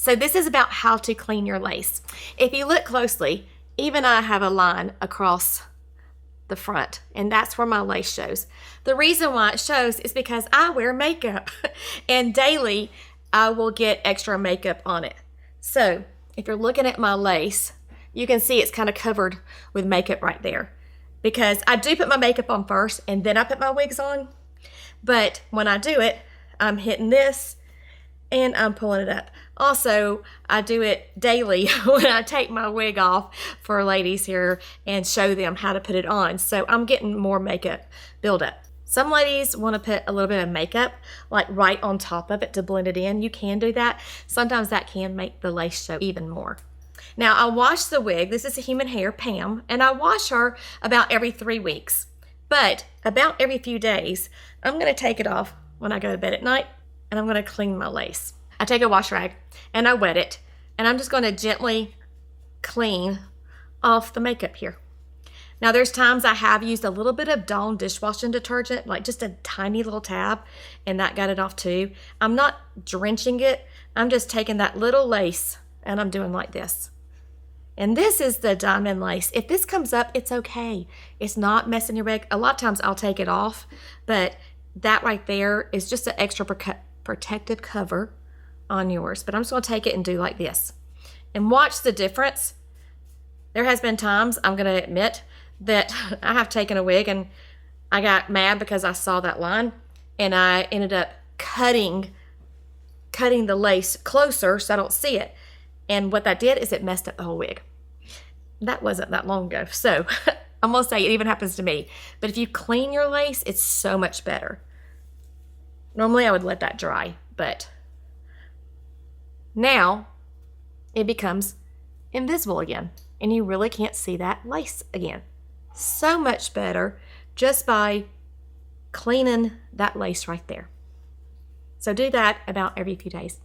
So this is about how to clean your lace. If you look closely, even I have a line across the front, and that's where my lace shows. The reason why it shows is because I wear makeup and daily I will get extra makeup on it. So if you're looking at my lace, you can see it's kind of covered with makeup right there, because I do put my makeup on first and then I put my wigs on. But when I do it, I'm hitting this and I'm pulling it up. Also, I do it daily when I take my wig off for ladies here and show them how to put it on. So I'm getting more makeup buildup. Some ladies want to put a little bit of makeup like right on top of it to blend it in. You can do that. Sometimes that can make the lace show even more. Now I wash the wig. This is a human hair, Pam, and I wash her about every 3 weeks. But about every few days, I'm going to take it off when I go to bed at night, and I'm going to clean my lace. I take a wash rag and I wet it, and I'm just going to gently clean off the makeup here. Now there's times I have used a little bit of Dawn dishwashing detergent, like just a tiny little tab, and that got it off too. I'm not drenching it. I'm just taking that little lace and I'm doing like this. And this is the diamond lace. If this comes up, it's okay. It's not messing your wig. A lot of times I'll take it off, but that right there is just an extra protective cover on yours. But I'm just going to take it and do like this. And watch the difference. There has been times, I'm going to admit, that I have taken a wig and I got mad because I saw that line, and I ended up cutting the lace closer so I don't see it. And what that did is it messed up the whole wig. That wasn't that long ago. So I'm going to say it even happens to me. But if you clean your lace, it's so much better. Normally I would let that dry, but now it becomes invisible again. And you really can't see that lace again. So much better just by cleaning that lace right there. So do that about every few days.